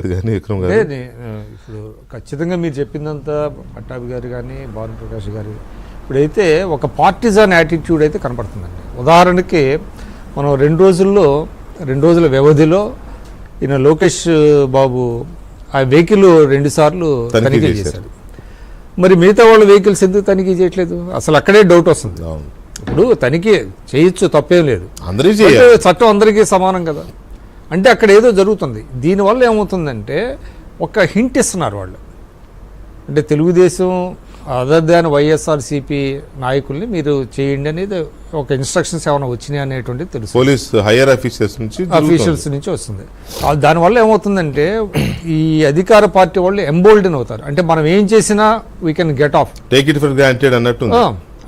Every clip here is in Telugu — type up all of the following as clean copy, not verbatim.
ఇప్పుడు ఖచ్చితంగా మీరు చెప్పిందంతా పట్టాభి గారు కానీ భానుప్రకాష్ గారు ఇప్పుడైతే ఒక పార్టిజన్ యాటిట్యూడ్ అయితే కనపడుతుందండి. ఉదాహరణకి మనం రెండు రోజుల వ్యవధిలో ఈయన లోకేష్ బాబు ఆ వెహికల్ 2 సార్లు తనిఖీ చేశారు. మరి మిగతా వాళ్ళ వెహికల్స్ ఎందుకు తనిఖీ చేయట్లేదు? అసలు అక్కడే డౌట్ వస్తుంది. ఇప్పుడు తనిఖీ చేయొచ్చు, తప్పేం లేదు, చట్టం అందరికీ సమానం కదా. అంటే అక్కడ ఏదో జరుగుతుంది. దీనివల్ల ఏమవుతుందంటే ఒక హింట్ ఇస్తున్నారు వాళ్ళు. అంటే తెలుగుదేశం అదర్ దాన్ వైఎస్ఆర్సీపీ నాయకుల్ని మీరు చేయండి అనేది ఒక ఇన్స్ట్రక్షన్స్ ఏమైనా వచ్చినాయి అనేటువంటిది తెలుసు. పోలీస్ హైయర్ ఆఫీషియల్స్ నుంచి వస్తుంది. దానివల్ల ఏమవుతుందంటే ఈ అధికార పార్టీ వాళ్ళు ఎంబోల్డెన్ అవుతారు. అంటే మనం ఏం చేసినా we can get off, take it for granted అన్నట్టు.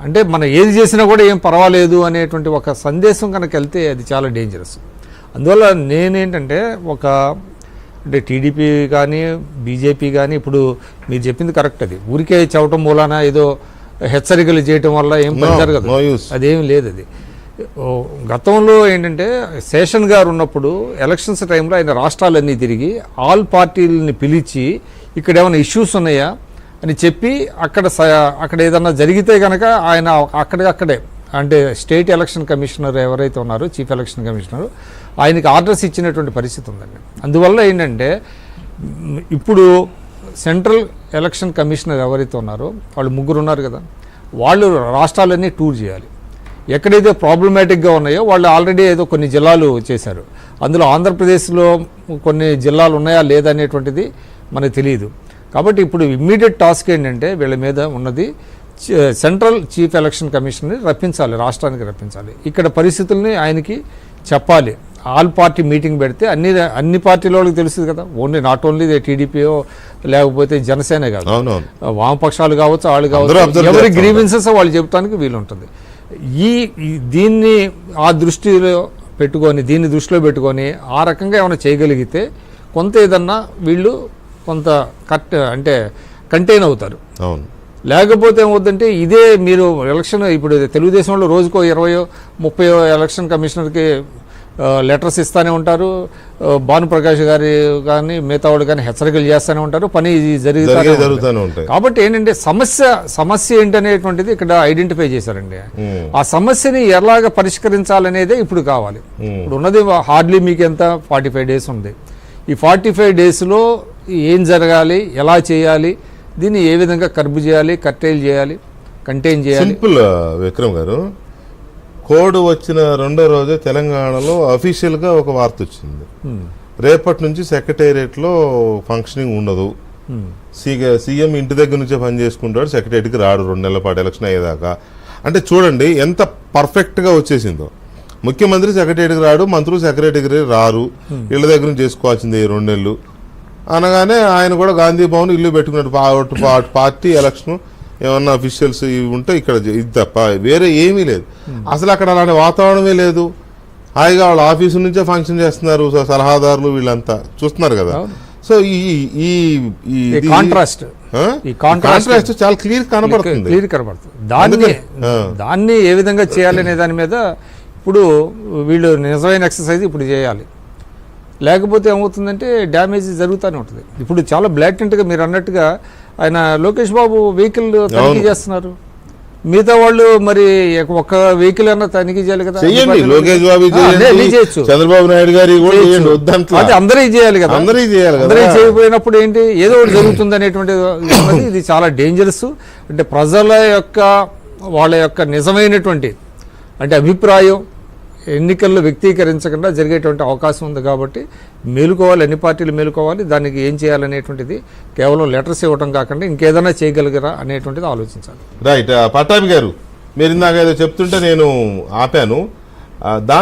అంటే మనం ఏది చేసినా కూడా ఏం పర్వాలేదు అనేటువంటి ఒక సందేశం కనుక వెళ్తే అది చాలా డేంజరస్. అందువల్ల నేనేంటంటే అంటే టీడీపీ కానీ బీజేపీ కానీ ఇప్పుడు మీరు చెప్పింది కరెక్ట్. అది ఊరికే చవటం మూలాన ఏదో హెచ్చరికలు చేయటం వల్ల ఏం పని జరగదు, అదేం లేదు. అది గతంలో ఏంటంటే శేషన్ గారు ఉన్నప్పుడు ఎలక్షన్స్ టైంలో ఆయన రాష్ట్రాలన్నీ తిరిగి ఆల్ పార్టీలని పిలిచి ఇక్కడ ఏమైనా ఇష్యూస్ ఉన్నాయా అని చెప్పి అక్కడ ఏదన్నా జరిగితే కనుక ఆయన అక్కడే అంటే స్టేట్ ఎలక్షన్ కమిషనర్ ఎవరైతే ఉన్నారో చీఫ్ ఎలక్షన్ కమిషనర్ ఆయనకి ఆర్డర్స్ ఇచ్చినటువంటి పరిస్థితి ఉందండి. అందువల్ల ఏంటంటే ఇప్పుడు సెంట్రల్ ఎలక్షన్ కమిషనర్ ఎవరైతే ఉన్నారో వాళ్ళు 3 ఉన్నారు కదా, వాళ్ళు రాష్ట్రాలన్నీ టూర్ చేయాలి. ఎక్కడైతే ప్రాబ్లమాటిక్గా ఉన్నాయో వాళ్ళు ఆల్రెడీ ఏదో కొన్ని జిల్లాలు చేశారు. అందులో ఆంధ్రప్రదేశ్లో కొన్ని జిల్లాలు ఉన్నాయా లేదా అనేటువంటిది మనకు తెలియదు. కాబట్టి ఇప్పుడు ఇమ్మీడియట్ టాస్క్ ఏంటంటే వీళ్ళ మీద ఉన్నది సెంట్రల్ చీఫ్ ఎలక్షన్ కమిషనర్ని రప్పించాలి, రాష్ట్రానికి రప్పించాలి. ఇక్కడ పరిస్థితుల్ని ఆయనకి చెప్పాలి. ఆల్ పార్టీ మీటింగ్ పెడితే అన్ని పార్టీల వాళ్ళకి తెలుస్తుంది కదా. నాట్ ఓన్లీ టీడీపీయో లేకపోతే జనసేనే కాదు, వామపక్షాలు కావచ్చు, వాళ్ళు కావచ్చు, ఎవరి గ్రీవెన్సెస్ వాళ్ళు చెబుతానికి వీలుంటుంది. దీన్ని దృష్టిలో పెట్టుకొని ఆ రకంగా ఏమైనా చేయగలిగితే కొంత ఏదన్నా వీళ్ళు కొంత కంటైన్ అవుతారు. లేకపోతే ఏమవుతుందంటే ఇదే మీరు ఎలక్షన్ ఇప్పుడు తెలుగుదేశంలో రోజుకో 20-30 ఎలక్షన్ కమిషనర్కి లెటర్స్ ఇస్తూనే ఉంటారు. భానుప్రకాష్ గారి కానీ మిగతా వాళ్ళు కానీ హెచ్చరికలు చేస్తూనే ఉంటారు, పని జరుగుతూనే ఉంటాయి. కాబట్టి ఏంటంటే సమస్య ఏంటనేటువంటిది ఇక్కడ ఐడెంటిఫై చేశారండి. ఆ సమస్యని ఎలాగ పరిష్కరించాలనేదే ఇప్పుడు కావాలి. ఇప్పుడు ఉన్నది హార్డ్లీ మీకు ఎంత 45 డేస్ ఉంది. ఈ 45 డేస్లో ఏం జరగాలి, ఎలా చేయాలి, దీన్ని ఏ విధంగా కర్బు చేయాలి, కంటైన్ చేయాలి. సింపుల్ విక్రమ్ గారు, కోడ్ వచ్చిన 2వ రోజే తెలంగాణలో అఫీషియల్ గా ఒక వార్త వచ్చింది. రేపటి నుంచి సెక్రటేరియట్ లో ఫంక్షనింగ్ ఉండదు, సీఎం ఇంటి దగ్గర నుంచే పని చేసుకుంటాడు, సెక్రటేరియట్కి రాడు 2 నెలల పాటు ఎలక్షన్ అయ్యేదాకా. అంటే చూడండి ఎంత పర్ఫెక్ట్ గా వచ్చేసిందో. ముఖ్యమంత్రి సెక్రటేరియట్కి రాడు, మంత్రులు సెక్రటరీకి రారు, ఇళ్ల దగ్గర నుంచి చేసుకోవాల్సింది 2 నెలలు అనగానే ఆయన కూడా గాంధీ భవన్ ఇల్లు పెట్టుకున్నాడు. పార్టీ ఎలక్షన్ ఏమన్నా అఫీషియల్స్ ఇవి ఉంటే ఇక్కడ ఇది తప్ప వేరే ఏమీ లేదు. అసలు అక్కడ అలాంటి వాతావరణమే లేదు. హాయిగా వాళ్ళ ఆఫీసు నుంచే ఫంక్షన్ చేస్తున్నారు సలహాదారులు, వీళ్ళంతా చూస్తున్నారు కదా. సో ఈ కాంట్రాస్ట్ చాలా క్లియర్ కనబడుతుంది. దాన్ని ఏ విధంగా చేయాలనే దాని మీద ఇప్పుడు వీళ్ళు నిజమైన ఎక్సర్సైజ్ ఇప్పుడు చేయాలి. లేకపోతే ఏమవుతుందంటే డ్యామేజ్ జరుగుతూనే ఉంటుంది. ఇప్పుడు చాలా బ్లాటెంట్గా మీరు అన్నట్టుగా ఆయన లోకేష్ బాబు వెహికల్ తనిఖీ చేస్తున్నారు. మిగతా వాళ్ళు మరి ఒక్క వెహికల్ అన్నా తనిఖీ చేయాలి కదా. లోకేష్ బాబు చేయొచ్చు, చంద్రబాబు నాయుడు గారి అది అందరూ చేయాలి కదా. అందరూ చేయకపోయినప్పుడు ఏంటి, ఏదో ఒకటి జరుగుతుంది అనేటువంటి ఇది చాలా డేంజరస్. అంటే ప్రజల యొక్క వాళ్ళ యొక్క నిజమైనటువంటి అభిప్రాయం ఎన్నికల్లో వ్యక్తీకరించకుండా జరిగేటువంటి అవకాశం ఉంది. కాబట్టి మేలుకోవాలి, అన్ని పార్టీలు మేలుకోవాలి. దానికి ఏం చేయాలనేటువంటిది కేవలం లెటర్స్ ఇవ్వడం కాకుండా ఇంకేదైనా చేయగలిగరా అనేటువంటిది ఆలోచించాలి. రైట్. పట్టాభి గారు, మీరు ఇందాక ఏదో చెప్తుంటే నేను ఆపాను. దాంతో